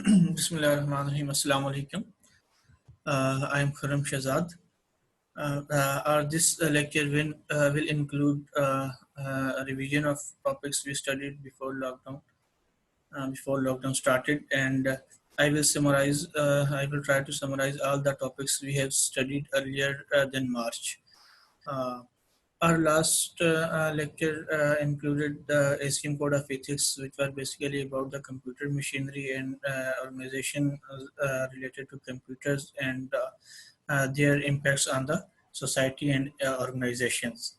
Bismillahirrahmanirrahim. Assalamu alaikum. I am Khurram Shahzad. This lecture will include a revision of topics we studied before lockdown started, and I will summarize. I will try to summarize all the topics we have studied earlier than March. Our last lecture included the ASIM Code of Ethics, which were basically about the computer machinery and organization related to computers and their impacts on the society and organizations.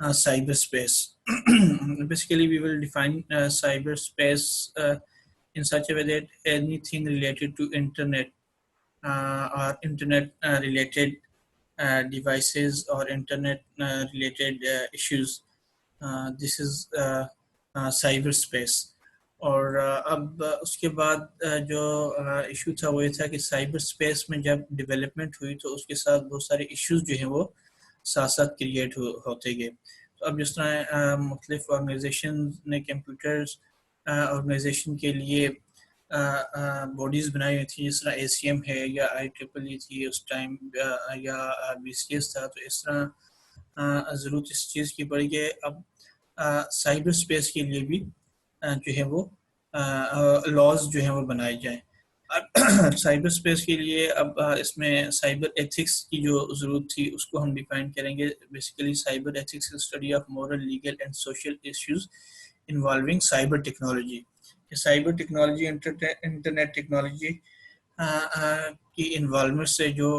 cyber space. Basically, we will define cyberspace in such a way that anything related to internet or internet related devices or internet related issues, this is cyberspace. اور اب اس کے بعد جو issue تھا وہ یہ تھا کہ سائبر اسپیس میں جب ڈیولپمنٹ ہوئی تو اس کے ساتھ بہت سارے ایشوز جو ہیں وہ ساتھ ساتھ کریٹ ہوتے گئے. تو اب جس طرح مختلف آرگنائزیشن نے کمپیوٹرز آرگنائزیشن کے لیے باڈیز بنائی ہوئی تھی، جس طرح ACM ہے یا IEEE تھی اس ٹائم یا BCS تھا، تو اس طرح ضرورت اس چیز کی پڑی کہ اب سائبر اسپیس کے لیے بھی جو ہے وہ لاز جو ہیں وہ بنائے جائیں. سائبر اسپیس کے لیے اب اس میں سائبر ایتھکس کی جو ضرورت تھی اس کو ہم ڈیفائن کریں گے. Basically cyber ethics study of moral, legal and social issues involving cyber technology. Cyber technology internet technology کی انوالومنٹ سے جو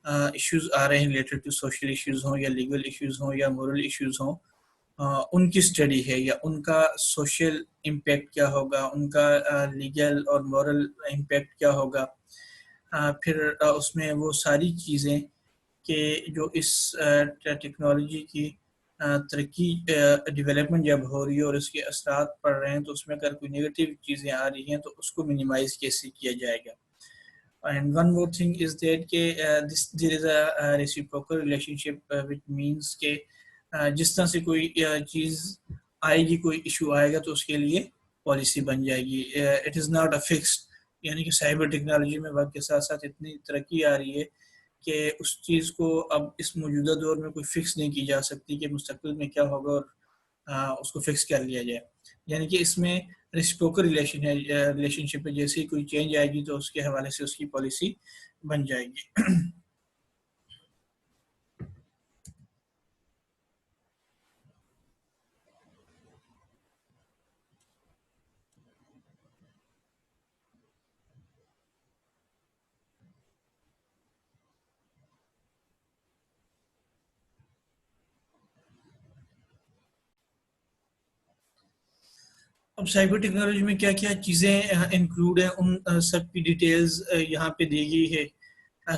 ایشوز آ رہے ہیں ریلیٹڈ ٹو سوشل ایشوز ہوں یا لیگل ایشوز ہوں یا مورل ایشوز ہوں، ان کی اسٹڈی ہے یا ان کا سوشل امپیکٹ کیا ہوگا، ان کا لیگل اور مورل امپیکٹ کیا ہوگا. پھر اس میں وہ ساری چیزیں کہ جو اس ٹیکنالوجی کی ترقی ڈیولپمنٹ جب ہو رہی ہے اور اس کے اثرات پڑ رہے ہیں تو اس میں اگر کوئی نیگیٹو چیزیں آ رہی ہیں تو اس کو منیمائز کیسے کیا جائے گا. And one more thing is that there is a reciprocal relationship which means کہ جس طرح سے کوئی چیز آئے گی، کوئی ایشو آئے گا تو اس کے لیے پالیسی بن جائے گی. It is not a fixed, یعنی کہ سائبر ٹیکنالوجی میں وقت کے ساتھ ساتھ اتنی ترقی آ رہی ہے کہ اس چیز کو اب اس موجودہ دور میں کوئی فکس نہیں کی جا سکتی کہ مستقبل میں کیا ہوگا اور اس کو فکس کر لیا جائے. یعنی کہ اس میں ریسپروکل ریلیشن شپ ہے، جیسے ہی کوئی چینج آئے گی تو اس کے حوالے سے اس کی پالیسی بن جائے گی. اب سائبر ٹیکنالوجی میں کیا کیا چیزیں انکلوڈ ہیں ان سب کی ڈیٹیلز یہاں پہ دی گئی ہے.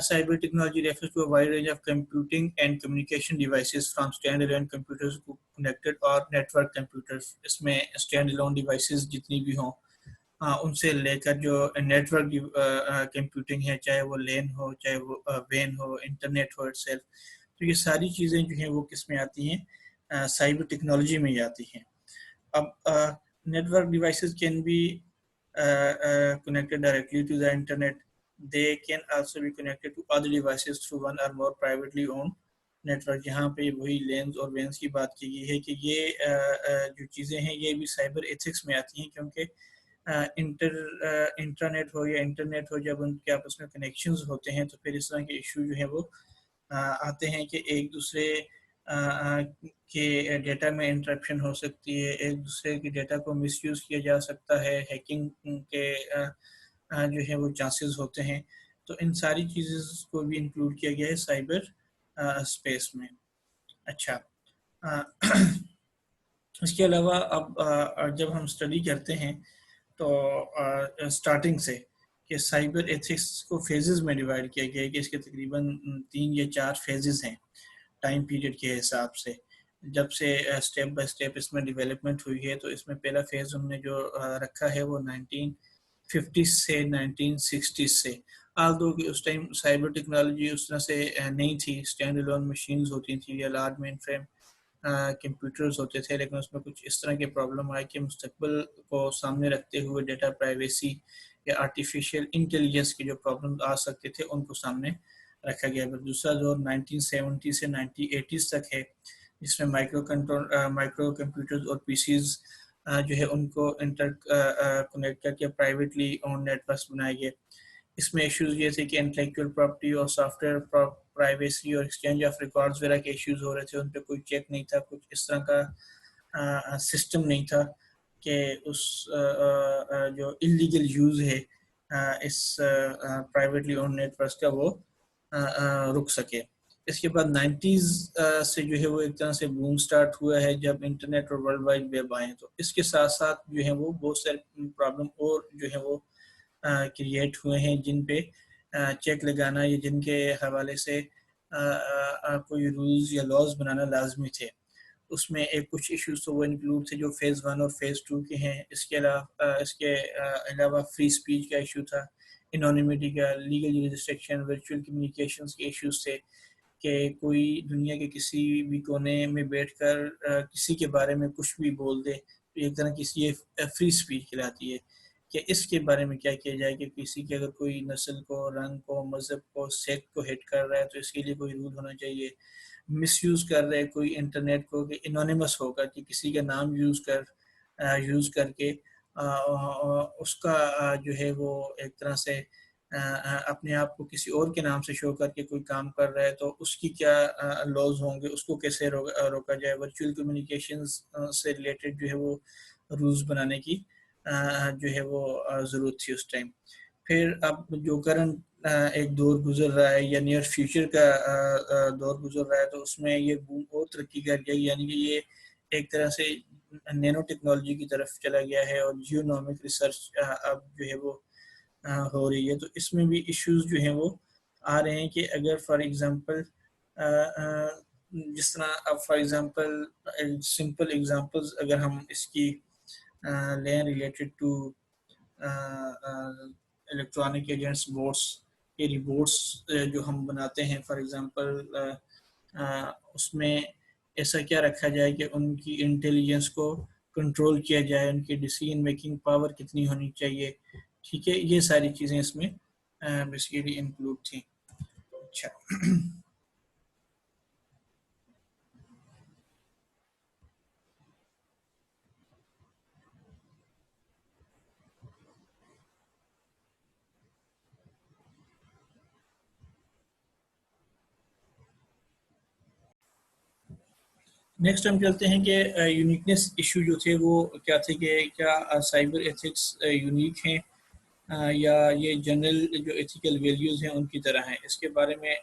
Cyber technology refers to a wide range of computing and communication devices from stand alone computers کو کنیکٹڈ اور نیٹ ورک کمپیوٹرز. اس میں اسٹینڈ الون ڈیوائسز جتنی بھی ہوں ان سے لے کر جو نیٹ ورک کمپیوٹنگ ہے، چاہے وہ لین ہو، چاہے وہ when who, internet who it self, تو یہ ساری چیزیں جو ہیں وہ کس میں آتی ہیں؟ سائبر ٹیکنالوجی میں ہی آتی ہیں. اب network devices can be connected directly to the internet. They can also be connected to other devices through one or more privately owned network. یہاں پہ وہی لینز اور وینز کی بات کی گئی ہے کہ یہ جو چیزیں ہیں یہ بھی سائبر ایتھکس میں آتی ہیں، کیونکہ انٹرنیٹ ہو یا انٹرنیٹ ہو، جب ان کے آپس میں کنیکشنز ہوتے ہیں تو پھر اس طرح کے ایشو جو ہیں وہ آتے ہیں کہ ایک دوسرے کہ ڈیٹا میں انٹرپشن ہو سکتی ہے، ایک دوسرے کے ڈیٹا کو مس یوز کیا جا سکتا ہے، ہیکنگ کے جو ہے وہ چانسز ہوتے ہیں. تو ان ساری چیزز کو بھی انکلوڈ کیا گیا ہے سائبر اسپیس میں. اچھا، اس کے علاوہ اب جب ہم اسٹڈی کرتے ہیں تو اسٹارٹنگ سے کہ سائبر ایتھکس کو فیزز میں ڈیوائڈ کیا گیا ہے کہ اس کے تقریباً 3 یا 4 فیزز ہیں ٹائم پیریڈ کے حساب سے. جب سے اسٹیپ بائی اسٹیپ اس میں ڈیولپمنٹ ہوئی ہے تو اس میں پہلا فیز ہم نے جو رکھا ہے وہ 1950 سے 1960 سے. آلدو کہ اس ٹائم سائبر ٹیکنالوجی اس طرح سے نہیں تھی، اسٹینڈ الون مشینز ہوتی تھیں یا لارج مین فریم کمپیوٹرز ہوتے تھے، لیکن اس میں کچھ اس طرح کے پرابلم آئے کہ مستقبل کو سامنے رکھتے ہوئے ڈیٹا پرائیویسی یا آرٹیفیشیل انٹیلیجنس کے جو پرابلم آ سکتے تھے ان کو سامنے رکھا گیا۔ پھر دوسرا دور 1970 سے 1980 تک ہے، جس میں مائکرو کمپیوٹرز اور پی سیز جو ہے ان کو انٹر کنیکٹ کر کے پرائیویٹلی اون نیٹ ورکس بنائے گئے۔ اس میں ایشوز یہ تھے کہ انٹلیکچوئل پراپرٹی اور سافٹ ویئر پرائیویسی اور ایکسچینج آف ریکارڈز وغیرہ کے ایشوز ہو رہے تھے، ان پہ کوئی چیک نہیں تھا، کچھ اس طرح کا سسٹم نہیں تھا کہ اس جو انلیگل یوز ہے اس پرائیویٹلی اون نیٹ ورکس کا وہ رک سکے۔ اس کے بعد 90s سے جو ہے وہ ایک طرح سے بوم سٹارٹ ہوا ہے جب انٹرنیٹ اور ورلڈ وائڈ ویب آئے، تو اس کے ساتھ ساتھ جو ہے وہ بہت سارے پرابلم اور جو ہے وہ کریٹ ہوئے ہیں جن پہ چیک لگانا یا جن کے حوالے سے کوئی رولز یا لاز بنانا لازمی تھے۔ اس میں کچھ ایشوز تو وہ انکلوڈ تھے جو فیز 1 اور فیز 2 کے ہیں۔ اس کے علاوہ فری سپیچ کا ایشو تھا، انونیمٹی کا، لیگل ریسٹرکشن، ورچوئل کمیونیکیشنز کے ایشوز تھے کہ کوئی دنیا کے کسی بھی کونے میں بیٹھ کر کسی کے بارے میں کچھ بھی بول دے تو ایک طرح کسی یہ فری سپیچ کہلاتی ہے کہ اس کے بارے میں کیا کیا جائے کہ کسی کے اگر کوئی نسل کو، رنگ کو، مذہب کو، سیکٹ کو ہٹ کر رہا ہے تو اس کے لیے کوئی رول ہونا چاہیے۔ مس یوز کر رہے کوئی انٹرنیٹ کو کہ انونیمس ہوگا کہ کسی کا نام یوز کر کے اس کا جو ہے وہ ایک طرح سے اپنے آپ کو کسی اور کے نام سے شو کر کے کوئی کام کر رہا ہے تو اس کی کیا لاز ہوں گے، اس کو کیسے روکا جائے۔ ورچوئل کمیونیکیشنز سے ریلیٹڈ جو ہے وہ رولز بنانے کی جو ہے وہ ضرورت تھی اس ٹائم۔ پھر اب جو کرنٹ ایک دور گزر رہا ہے یا نیئر فیوچر کا دور گزر رہا ہے تو اس میں یہ بوم اور ترقی کر گیا، یعنی کہ یہ ایک طرح سے نینو ٹیکنالوجی کی طرف چلا گیا ہے اور جیونامک ریسرچ اب جو ہے وہ ہو رہی ہے۔ تو اس میں بھی ایشوز جو ہیں وہ آ رہے ہیں کہ اگر فار ایگزامپل جس طرح اب فار ایگزامپل سمپل ایگزامپلز اگر ہم اس کی لیں related to electronic agents boards کے ریبورٹس جو ہم بناتے ہیں فار ایگزامپل اس میں ایسا کیا رکھا جائے کہ ان کی انٹیلیجنس کو کنٹرول کیا جائے، ان کی ڈیسیژن میکنگ پاور کتنی ہونی چاہیے، ٹھیک ہے، یہ ساری چیزیں اس میں بیسیکلی انکلوڈ تھیں۔ اچھا نیکسٹ ہم چلتے ہیں کہ یونیکنیس ایشو جو تھے وہ کیا تھے کہ کیا سائبر ایتھکس یونیک ہیں یا یہ جنرل جو ایتھیکل ویلیوز ہیں ان کی طرح ہیں، اس کے بارے میں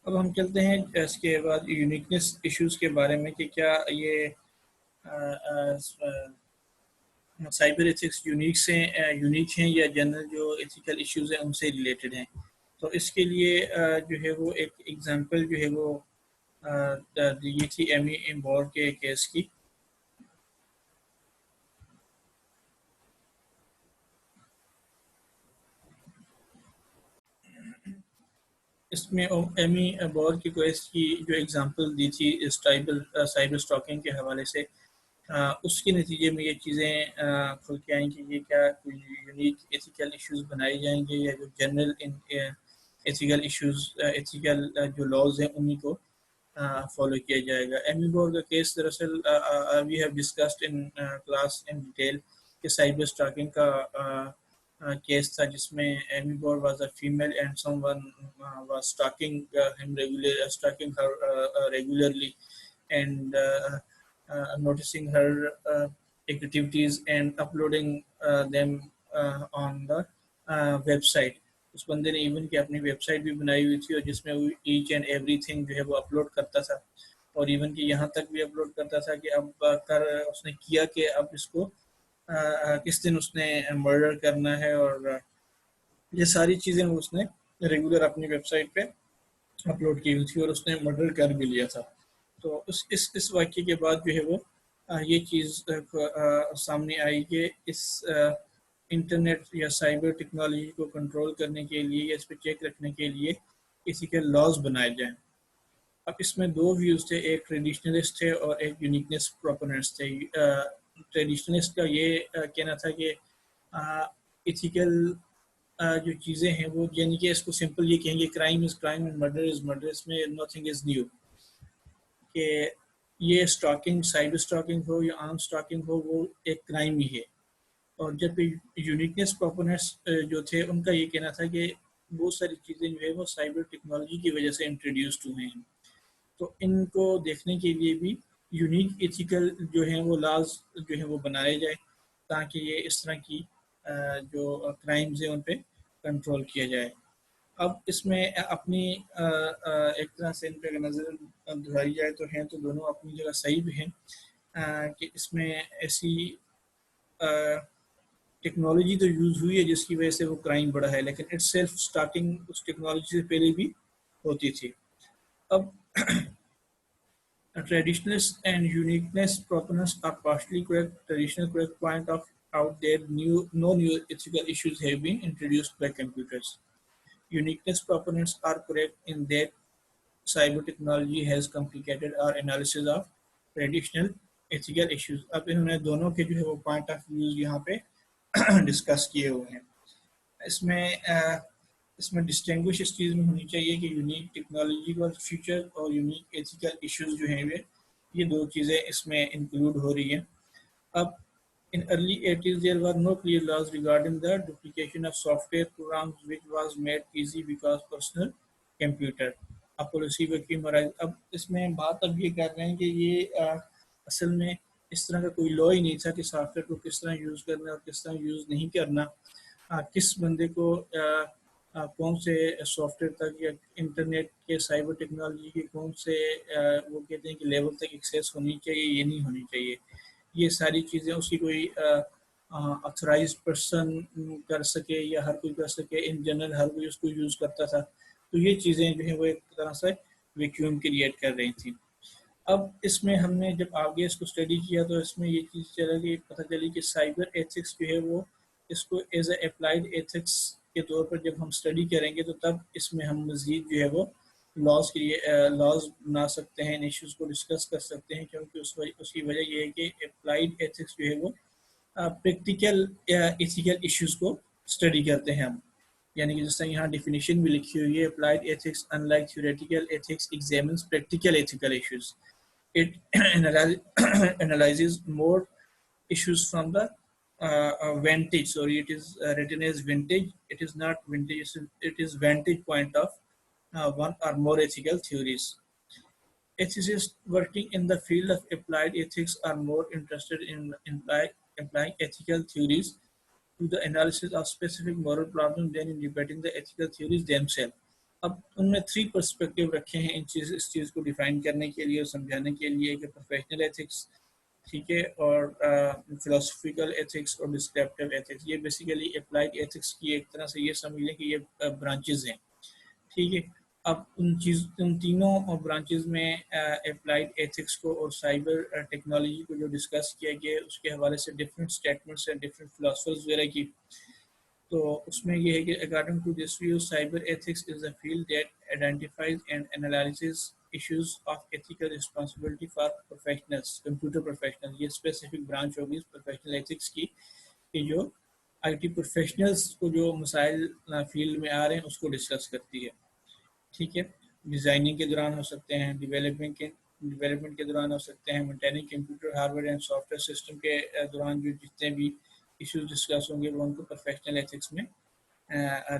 اب ہم چلتے ہیں اس کے بعد یونیکنیس ایشوز کے بارے میں کہ کیا یہ سائبر ایتھکس یونیک ہیں یا جنرل جو ایتھیکل ایشوز ہیں ان سے ریلیٹڈ ہیں۔ تو اس کے لیے جو ہے وہ ایک ایگزامپل جو ہے وہ دی تھی ایمی امبور کے کیس کی۔ اس میں ایمی امبور کی کیس کی جو ایگزامپل دی تھی سائبر اسٹاکنگ کے حوالے سے، اس کے نتیجے میں یہ چیزیں کھل کے آئیں کہ یہ کیا کوئی یونیک ایتھیکل ایشوز بنائے جائیں گے یا جو جنرل ایتھیکل ایشوز ایتھیکل جو لاز ہیں انہیں کو فالو کیا جائے گا۔ ایمی بور کا کیس دراصل we have discussed in class in detail کہ سائبر اسٹاکنگ کا کیس تھا جس میں Amy Boyer was a female and someone was stalking her regularly and noticing her activities and uploading them on the website۔ اس بندے نے even کہ اپنی web site بھی بنائی ہوئی تھی اور جس میں وہ ایچ اینڈ ایوری تھنگ جو ہے وہ اپلوڈ کرتا تھا، اور ایون کہ یہاں تک بھی اپلوڈ کرتا تھا کہ اب اس نے کیا کہ اب اس کو کس دن اس نے مرڈر کرنا ہے، اور یہ ساری چیزیں اس نے ریگولر اپنی ویب سائٹ پہ اپلوڈ کی ہوئی تھی اور اس نے مرڈر کر بھی لیا تھا۔ تو اس واقعے کے بعد جو ہے وہ یہ چیز سامنے آئی کہ اس انٹرنیٹ یا سائبر ٹیکنالوجی کو کنٹرول کرنے کے لیے یا اس پہ چیک رکھنے کے لیے ایتھیکل لاز بنائے جائیں. اب اس میں دو ویوز تھے, ایک ٹریڈیشنلسٹ تھے اور ایک یونیکنیس پروپوننٹس تھے. ٹریڈیشنلسٹ کا یہ کہنا تھا کہ ایتھیکل جو چیزیں ہیں وہ, یعنی کہ اس کو سمپل یہ کہیں گے crime is crime and murder is murder, اس میں نتھنگ از نیو, کہ یہ اسٹاکنگ, سائبر اسٹاکنگ ہو یا عام اسٹاکنگ ہو, وہ ایک کرائم ہی ہے. اور جب یونیکنیس پروپوننٹس جو تھے ان کا یہ کہنا تھا کہ بہت ساری چیزیں جو ہے وہ سائبر ٹیکنالوجی کی وجہ سے انٹروڈیوسڈ ہوئے ہیں, تو ان کو دیکھنے کے لیے بھی یونیک ایتھیکل جو ہیں وہ لاز جو ہیں وہ بنائے جائے تاکہ یہ اس طرح کی جو کرائمز ہیں ان پہ کنٹرول کیا جائے. اب اس میں اپنی ایک طرح سے ان پہ نظر دہرائی جائے تو ہیں تو دونوں اپنی جگہ صحیح بھی ہیں, کہ اس میں ایسی ٹیکنالوجی تو یوز ہوئی ہے جس کی وجہ سے وہ کرائم بڑھا ہے, لیکن اٹ سیلف اسٹارٹنگ اس ٹیکنالوجی سے پہلے بھی ہوتی تھی. اب traditionalists and uniqueness proponents are partially correct. Traditional correct point of out there no new ethical issues have been introduced by computers. Uniqueness proponents are correct in that cyber technology has complicated our analysis of traditional ethical issues. اب انہوں نے دونوں کے جو ہے وہ point of views یہاں پہ ڈسکس کیے ہوئے ہیں. اس میں ڈسٹنگوش اس چیز میں ہونی چاہیے کہ یونیک ٹیکنالوجیکل فیچر اور یونیک ایتھیکل ایشوز جو ہیں یہ دو چیزیں اس میں انکلوڈ ہو رہی ہیں. اب in early 80s there were no clear laws regarding the duplication of software programs which was made easy because personal computer. اب پالیسی وکی مرائز, اب اس میں بات اب یہ کر رہے ہیں کہ یہ اصل میں اس طرح کا کوئی لا ہی نہیں تھا کہ سافٹ ویئر کو کس طرح یوز کرنا اور کس طرح یوز نہیں کرنا, کس بندے کو کون سے سافٹ ویئر تک یا انٹرنیٹ کے سائبر ٹیکنالوجی کے کون سے وہ کہتے ہیں کہ لیول تک ایکسیس ہونی چاہیے, یہ نہیں ہونی چاہیے. یہ ساری چیزیں اس کی کوئی اتھرائز پرسن کر سکے یا ہر کوئی کر سکے, ان جنرل ہر کوئی اس کو یوز کرتا تھا. تو یہ چیزیں جو ہیں وہ ایک طرح سے ویکیوم کریٹ کر رہی تھیں. اب اس میں ہم نے جب آگے اس کو اسٹڈی کیا تو اس میں یہ چیز پتہ چلی کہ سائبر ایتھکس جو ہے وہ اس کو ایز اے اپلائیڈ ایتھکس کے طور پر جب ہم اسٹڈی کریں گے تو تب اس میں ہم مزید جو ہے وہ لاز بنا سکتے ہیں, ان ایشوز کو ڈسکس کر سکتے ہیں, کیونکہ اس کی وجہ یہ ہے کہ اپلائیڈ ایتھکس جو ہے وہ پریکٹیکل ایتھیکل ایشوز کو اسٹڈی کرتے ہیں ہم. یعنی کہ جس طرح یہاں ڈیفینیشن بھی لکھی ہوئی ہے, applied ethics in like theoretical ethics examines practical ethical issues. It analyzes more issues from the vantage. Sorry, it is written as vintage. It is not vintage. It is vantage point of one or more ethical theories. Ethicists working in the field of applied ethics are more interested in applying ethical theories to the analysis of specific moral problems than in debating the ethical theories themselves. اب ان میں 3 perspective رکھے ہیں اس چیز کو define کرنے کے لیے اور سمجھانے کے لیے, کہ پروفیشنل ایتھکس, ٹھیک ہے, اور فلاسفیکل ایتھکس اور ڈسکرپٹیو ایتھکس. یہ بیسیکلی اپلائیڈ ایتھکس کی ایک طرح سے یہ سمجھ لیں کہ یہ برانچز ہیں, ٹھیک ہے. اب ان تینوں برانچز میں اپلائیڈ ایتھکس کو اور سائبر ٹیکنالوجی کو جو ڈسکس کیا گیا اس کے حوالے سے ڈفرینٹ اسٹیٹمنٹس ہیں ڈفرینٹ فلاسفرز وغیرہ کی. تو اس میں یہ ہے کہ according to this view cyber ethics is a field that identifies and analyses issues of ethical responsibility for professionals, computer professional. یہ اسپیسیفک برانچ ہوگی پروفیشنل ایتھکس کی, کہ جو آئی ٹی پروفیشنلز کو جو مسائل فیلڈ میں آ رہے ہیں اس کو ڈسکس کرتی ہے, ٹھیک ہے. ڈیزائننگ کے دوران ہو سکتے ہیں, ڈیولپمنٹ کے دوران ہو سکتے ہیں, maintaining computer hard where and soft where system کے دوران جو جتنے بھی ایشوز ڈسکس ہوں گے وہ ان کو پروفیشنل ایتھکس میں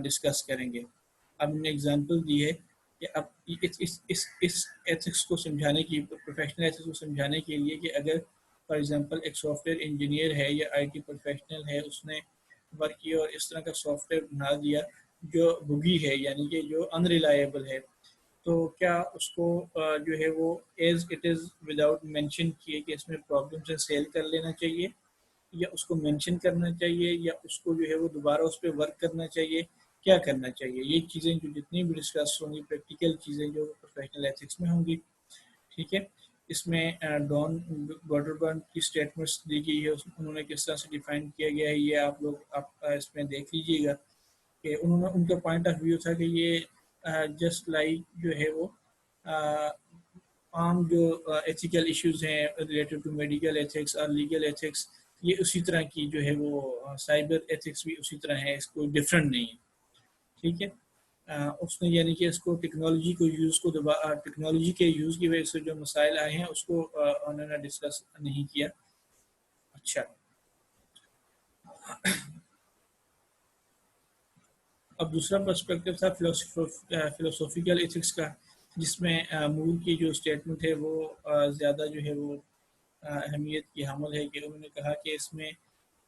ڈسکس کریں گے. اب ہم نے اگزامپل دی ہے کہ اب اس ایتھکس کو سمجھانے کی, پروفیشنل ایتھکس کو سمجھانے کے لیے, کہ اگر فار ایگزامپل ایک سافٹ ویئر انجینئر ہے یا آئی ٹی پروفیشنل ہے, اس نے ورک کیا اور اس طرح کا سافٹ ویئر بنا دیا جو بگی ہے, یعنی کہ جو ان ریلائبل ہے, تو کیا اس کو جو ہے وہ as it is without mention کیے کہ اس میں پرابلمس ہیں سیل کر لینا چاہیے, یا اس کو مینشن کرنا چاہیے, یا اس کو جو ہے وہ دوبارہ اس پہ ورک کرنا چاہیے, کیا کرنا چاہیے؟ یہ چیزیں جو جتنی بھی ڈسکس ہوں گی پریکٹیکل چیزیں جو پروفیشنل ایتھکس میں ہوں گی, ٹھیک ہے. اس میں ڈون گوڈربرن کی اسٹیٹمنٹس دی گئی ہے، انہوں نے کس طرح سے ڈیفائن کیا گیا ہے، یہ آپ لوگ اس میں دیکھ لیجیے گا کہ انہوں نے ان کا پوائنٹ آف ویو تھا کہ یہ جسٹ لائک جو ہے وہ عام جو ایتھیکل ایشوز ہیں ریلیٹڈ ٹو میڈیکل ایتھکس اور لیگل ایتھکس، یہ اسی طرح کی جو ہے وہ سائبر ایتھکس بھی اسی طرح ہے، اس کو ڈفرینٹ نہیں ہے. ٹھیک ہے. اس نے یعنی کہ اس کو ٹیکنالوجی کو یوز کو ٹیکنالوجی کے یوز کی وجہ سے جو مسائل آئے ہیں اس کو انہوں نے ڈسکس نہیں کیا. اچھا، اب دوسرا پرسپیکٹو تھا فلوسوفیکل ایتھکس کا، جس میں مور کی جو اسٹیٹمنٹ ہے وہ زیادہ جو ہے وہ اہمیت کی حامل ہے، کہ انہوں نے کہا کہ اس میں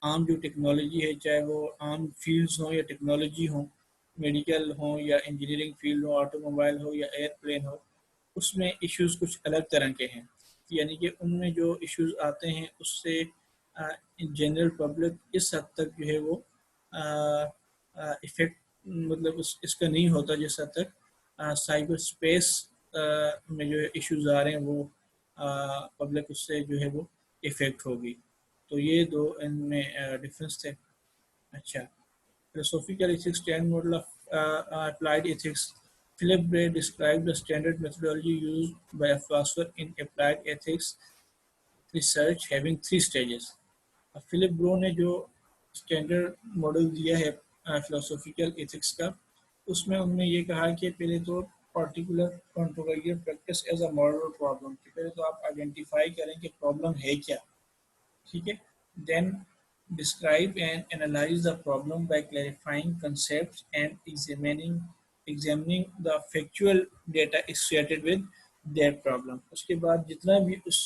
عام جو ٹیکنالوجی ہے، چاہے وہ عام فیلڈز ہوں یا ٹیکنالوجی ہوں، میڈیکل ہوں یا انجینئرنگ فیلڈ ہو، آٹو موبائل ہو یا ایئر پلین ہو، اس میں ایشوز کچھ الگ طرح کے ہیں. یعنی کہ ان میں جو ایشوز آتے ہیں اس سے جنرل پبلک اس حد تک جو ہے وہ افیکٹ مطلب اس کا نہیں ہوتا جس حد تک سائبر اسپیس میں جو ایشوز آ رہے ہیں وہ پبلک اس سے جو ہے وہ افیکٹ ہوگی. تو یہ دو ان میں ڈفرینس تھے. اچھا، philosophical ethics 10 model of applied ethics. Philip Bray described the standard methodology used by a philosopher in applied ethics research having 3 stages. Flip برو نے جو اسٹینڈرڈ ماڈل دیا ہے فلوسوفیکل ایتھکس کا، اس میں انہوں نے یہ کہا کہ پہلے تو particular controversial practice as a model problem, کہ پہلے تو آپ آئیڈینٹیفائی کریں کہ پرابلم ہے کیا. ٹھیک ہے. دین describe and analyze the problem by clarifying concepts and examining the factual data associated with that problem. اس کے بعد جتنا بھی اس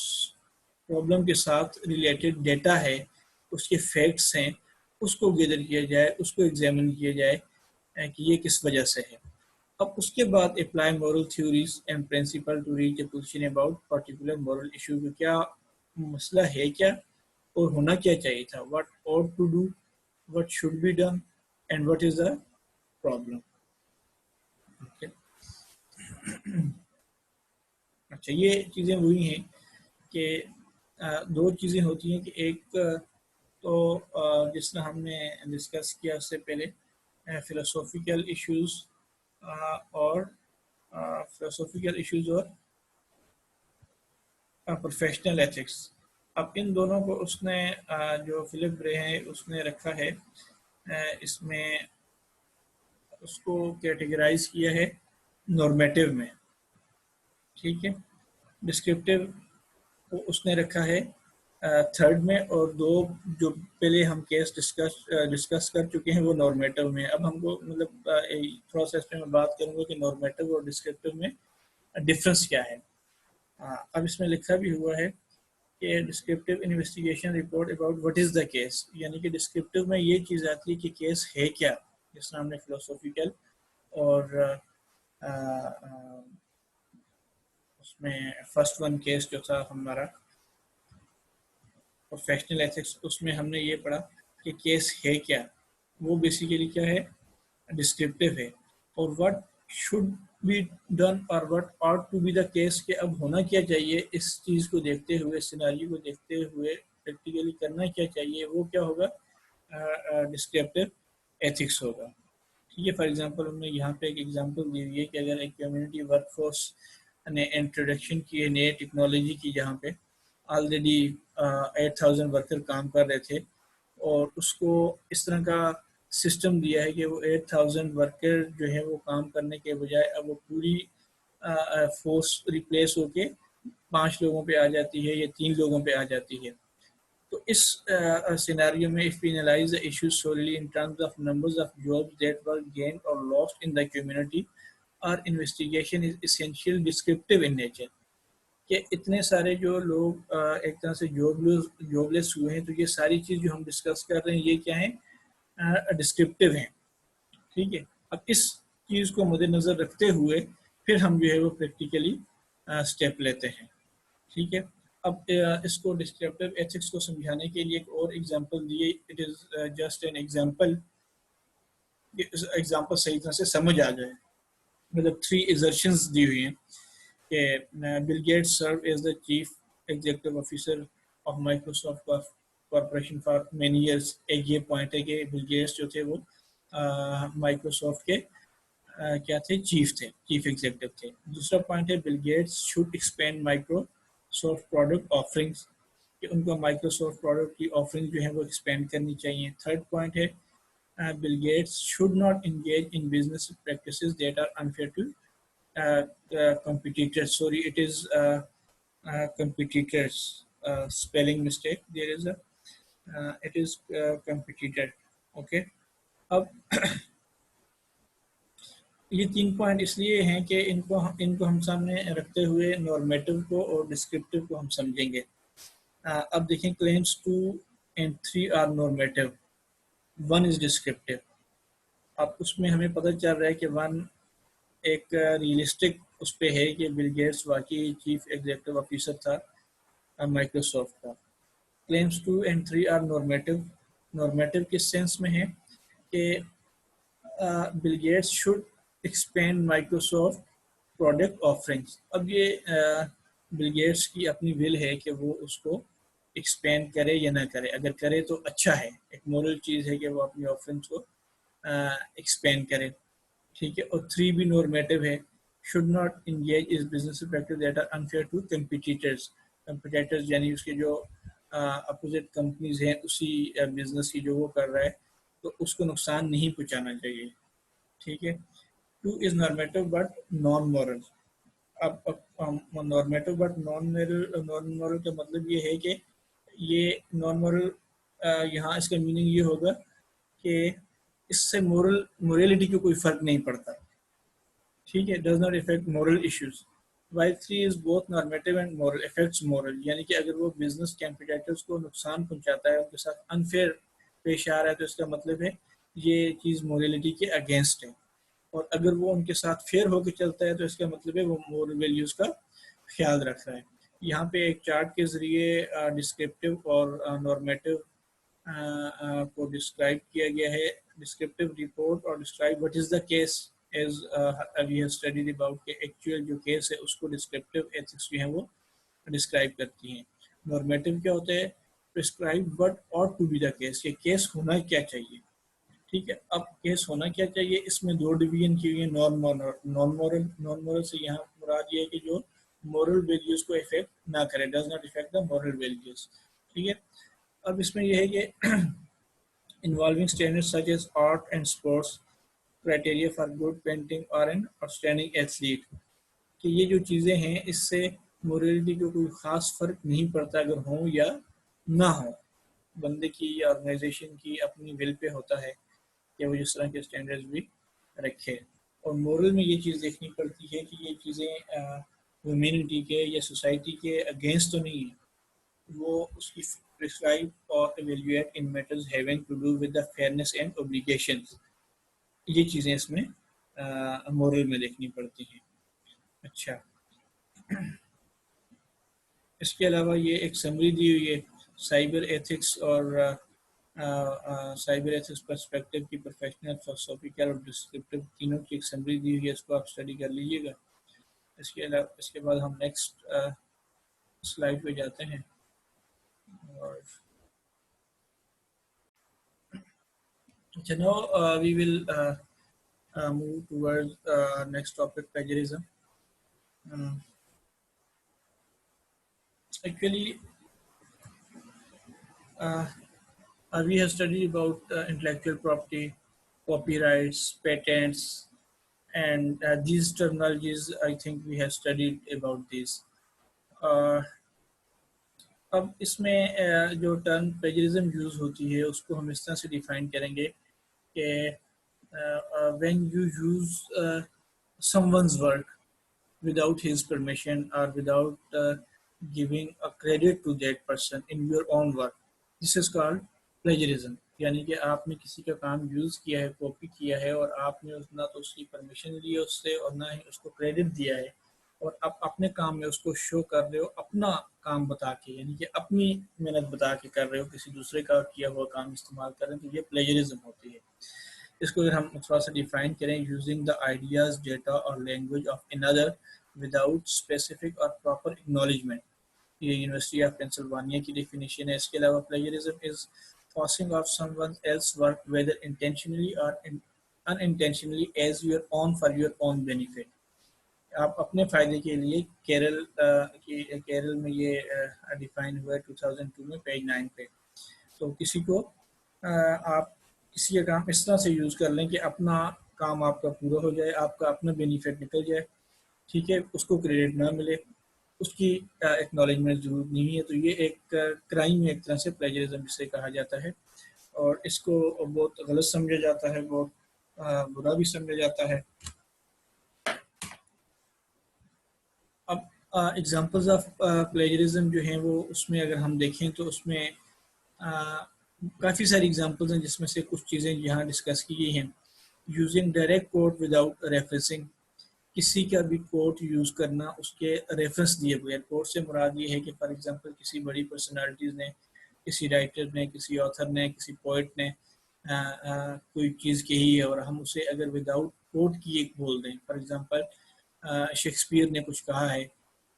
پرابلم کے ساتھ ریلیٹڈ ڈیٹا ہے، اس کے فیکٹس ہیں، اس کو گیدر کیا جائے، اس کو ایگزامن کیا جائے کہ یہ کس وجہ سے ہے. اب اس کے بعد apply moral theories and principle to reach a position about particular moral issue, کہ کیا مسئلہ ہے کیا اور ہونا کیا چاہیے تھا، what ought to do, what should be done and what is the problem. Okay. اچھا، یہ چیزیں وہی ہیں کہ دو چیزیں ہوتی ہیں کہ ایک تو جس طرح ہم نے ڈسکس کیا اس سے پہلے فلوسوفیکل ایشوز اور پروفیشنل ایتھکس. اب ان دونوں کو اس نے جو فلپ برے ہے اس نے رکھا ہے، اس میں اس کو کیٹیگرائز کیا ہے نارمیٹیو میں. ٹھیک ہے. ڈسکرپٹیو کو اس نے رکھا ہے تھرڈ میں، اور دو جو پہلے ہم کیس ڈسکس کر چکے ہیں وہ نارمیٹیو میں. اب ہم کو مطلب تھوڑا سا اس میں بات کروں گا کہ نارمیٹیو اور ڈسکرپٹیو میں ڈفرینس کیا ہے. اب اس میں لکھا بھی ہوا ہے کہ descriptive investigation report about what is the case, یعنی کہ ڈسکرپٹیو میں یہ چیز آتی ہے کہ کیس ہے کیا، جس طرح ہم نے فلوسوفیکل اور اس میں فرسٹ ون کیس جو تھا ہمارا پروفیشنل ایتھکس، اس میں ہم نے یہ پڑھا کہ کیس ہے کیا، وہ بیسیکلی کیا ہے، ڈسکرپٹیو ہے. اور وٹ شوڈ بی ڈن اور what ought to be the case, کہ اب ہونا کیا چاہیے اس چیز کو دیکھتے ہوئے، سیناریو کو دیکھتے ہوئے پریکٹیکلی کرنا کیا چاہیے، وہ کیا ہوگا، ڈسکرپٹیو ایتھکس ہوگا. ٹھیک ہے. فار ایگزامپل ہم نے یہاں پہ ایک ایگزامپل دی ہوئی ہے کہ اگر ایک کمیونٹی ورک فورس نے انٹروڈکشن کی ہے نئے ٹیکنالوجی کی، جہاں پہ آلریڈی 8000 ورکر کام کر رہے تھے، اور اس کو اس طرح کا سسٹم دیا ہے کہ وہ 8000 ورکر جو ہے وہ کام کرنے کے بجائے اب وہ پوری فورس ریپلیس ہو کے 5 لوگوں پہ آ جاتی ہے یا 3 لوگوں پہ آ جاتی ہے. تو اس سیناریو میں if we analyze the issue solely in terms of numbers of jobs that were gained or lost in the community, our investigation is essentially descriptive in nature. کہ اتنے سارے جو لوگ ایک طرح سے جاب لیس ہوئے ہیں، تو یہ ساری چیز جو ہم ڈسکس کر رہے ہیں یہ کیا ہیں، ڈسکرپٹیو ہیں. ٹھیک ہے. اب اس چیز کو مد نظر رکھتے ہوئے پھر ہم جو ہے وہ پریکٹیکلی اسٹیپ لیتے ہیں. ٹھیک ہے. اب اس کو ڈسکرپٹیو ایتھکس کو سمجھانے کے لیے ایک اور ایگزامپل دیے. It is just an example, example صحیح طرح سے سمجھ آ جائے. مطلب 3 ایزرشنز دی ہوئی ہیں کہ Bill Gates serve as the chief executive officer of Microsoft corporation for many years. ایک یہ پوائنٹ ہے کہ بل گیٹس جو تھے وہ مائکروسافٹ کے کیا تھے، چیف تھے، چیف ایگزیکٹو تھے. دوسرا پوائنٹ ہے Bill Gates should expand Microsoft product offerings, کہ ان کو مائکروسافٹ پروڈکٹ کی آفرنگ جو ہے وہ ایکسپینڈ کرنی چاہیے. تھرڈ پوائنٹ ہے Bill Gates should not engage in business practices that are unfair to competitors. Sorry, it is competitors. Spelling mistake. There is a. It is competitor. Okay. اب یہ تین پوائنٹ اس لیے ہیں کہ ان کو ہم سامنے رکھتے ہوئے نارمیٹو کو اور ڈسکرپٹیو کو ہم سمجھیں گے. اب دیکھیں claims 2 and 3 are normative. 1 is descriptive. اب اس میں ہمیں پتہ چل رہا ہے کہ 1 ایک ریئلسٹک اس پہ ہے کہ بل گیٹس واقعی چیف ایگزیکٹو آفیسر تھا مائکروسافٹ کا. Claims 2 and 3 are normative. Normative کس سینس میں ہے کہ Bill Gates should expand Microsoft product offerings. اب یہ بل گیٹس کی اپنی ول ہے کہ وہ اس کو ایکسپینڈ کرے یا نہ کرے. اگر کرے تو اچھا ہے، ایک مورل چیز ہے کہ وہ اپنی آفرنگس کو ایکسپینڈ کرے. ٹھیک ہے. اور 3 بھی نارمیٹو ہے، should not engage is business practice that are unfair to competitors. Competitors یعنی اس کے جو اپوزٹ کمپنیز ہیں اسی بزنس کی جو وہ کر رہا ہے تو اس کو نقصان نہیں پہنچانا چاہیے. ٹھیک ہے. 2 از نارمیٹو بٹ نان مورل. اب نارمیٹو بٹ نان مورل کا مطلب یہ ہے کہ یہ نان مورل یہاں اس کا میننگ یہ ہوگا کہ اس سے موریلٹی کو کوئی فرق نہیں پڑتا. ٹھیک ہے. Does not affect moral issues. while 3 is both normative and moral affects moral. یعنی کہ اگر وہ بزنس کمپیٹیٹرز کو نقصان پہنچاتا ہے، ان کے ساتھ انفیئر پیش آ رہا ہے تو اس کا مطلب ہے یہ چیز موریلٹی کے اگینسٹ ہے. اور اگر وہ ان کے ساتھ فیئر ہو کے چلتا ہے تو اس کا مطلب ہے وہ مورل ویلیوز کا خیال رکھ رہا ہے. یہاں پہ ایک چارٹ کے ذریعے ڈسکرپٹیو اور نارمیٹو کو ڈسکرائب کیا گیا ہے. ڈسکرپٹیو رپورٹ اور describe what is the case as we have studied about کہ ایکچوئل جو کیس ہے اس کو ڈسکرپٹیو ایتھکس جو ہیں وہ ڈسکرائب کرتی ہیں. نارمیٹو کیا ہوتا ہے؟ Prescribe what ought to be the case, کہ کیس ہونا کیا چاہیے. ٹھیک ہے. اب کیس ہونا کیا چاہیے، اس میں 2 ڈویژن کی ہوئی ہیں. نان مورل سے یہاں مراد یہ ہے کہ جو مورل ویلیوز کو افیکٹ نہ کرے، does not affect the moral values. ٹھیک ہے. اب اس میں یہ ہے کہ involving standards such as art and sports, criteria for good painting or an outstanding athlete. کہ یہ جو چیزیں ہیں اس سے موریلٹی کو کوئی خاص فرق نہیں پڑتا اگر ہوں یا نہ ہوں. بندے کی یا آرگنائزیشن کی اپنی ول پہ ہوتا ہے کہ وہ جس طرح کے اسٹینڈرڈز بھی رکھے. اور مورل میں یہ چیز دیکھنی پڑتی ہے کہ یہ چیزیں ہیومینٹی کے یا سوسائٹی کے اگینسٹ تو نہیں ہیں، وہ اس کی prescribe or evaluate in matters having to do with the fairness and obligations. یہ چیزیں اس میں مورل میں دیکھنی پڑتی ہیں. اچھا، اس کے علاوہ یہ ایک سمری دی ہوئی ہے سائبر ایتھکس اور سائبر ایتھکس پرسپیکٹیو کی پروفیشنل فلسفیکل اور ڈسکرپٹیو تینوں کی ایک سمری دی ہوئی ہے، اس کو آپ اسٹڈی کر لیجیے گا. اس کے علاوہ اس کے بعد ہم نیکسٹ سلائڈ پہ جاتے ہیں. So now we will move towards next topic, plagiarism. Actually, we have studied about intellectual property, copyrights, patents, and these terminologies. I think we have studied about these. اب اس میں جو ٹرم پلیجرزم یوز ہوتی ہے اس کو ہم اس طرح سے ڈیفائن کریں گے کہ when you use someone's work without his permission or without giving a credit to that person in your own work, this is called plagiarism. یعنی کہ آپ نے کسی کا کام یوز کیا ہے، کاپی کیا ہے، اور آپ نے نہ تو اس کی پرمیشن لی ہے اس سے اور نہ ہی اس کو کریڈٹ دیا ہے، اور آپ اپنے کام میں اس کو شو کر رہے ہو اپنا کام بتا کے، یعنی کہ اپنی محنت بتا کے کر رہے ہو، کسی دوسرے کا کیا ہوا کام استعمال کر رہے ہیں، تو یہ پلیجرزم ہوتی ہے. اس کو اگر ہم تھوڑا سا ڈیفائن کریں، یوزنگ دا آئیڈیاز، ڈیٹا اور language of another without specific اور پراپر اکنالجمنٹ. یہ یونیورسٹی آف پینسلوانیا کی ڈیفینیشن ہے. اس کے علاوہ plagiarism is passing off someone else's work whether intentionally or unintentionally as your own for your own benefit. آپ اپنے فائدے کے لیے کیرل میں یہ ڈیفائن ہوا ہے 2002 میں پیج 9 پہ. تو کسی کو آپ کسی کا کام اس طرح سے یوز کر لیں کہ اپنا کام آپ کا پورا ہو جائے, آپ کا اپنا بینیفٹ نکل جائے, ٹھیک ہے, اس کو کریڈٹ نہ ملے, اس کی ایکنالجمنٹ ضرور نہیں ہے. تو یہ ایک کرائم ہے ایک طرح سے, پلیجرزم جسے کہا جاتا ہے, اور اس کو بہت غلط سمجھا جاتا ہے, بہت برا بھی سمجھا جاتا ہے. اب ایگزامپلز آف پلیجرزم جو ہیں وہ اس میں اگر ہم دیکھیں تو اس میں کافی ساری ایگزامپلز ہیں, جس میں سے کچھ چیزیں یہاں ڈسکس کی گئی ہیں. یوزنگ ڈائریکٹ کوٹ وداؤٹ ریفرنسنگ, کسی کا بھی کوٹ یوز کرنا اس کے ریفرنس دیے ہوئے. کوٹ سے مراد یہ ہے کہ فار ایگزامپل کسی بڑی پرسنالٹیز نے, کسی رائٹر نے, کسی آتھر نے, کسی پوئٹ نے کوئی چیز کہی ہے اور ہم اسے اگر وداؤٹ کوٹ کیے بول دیں, فار ایگزامپل شیکسپیئر نے کچھ کہا ہے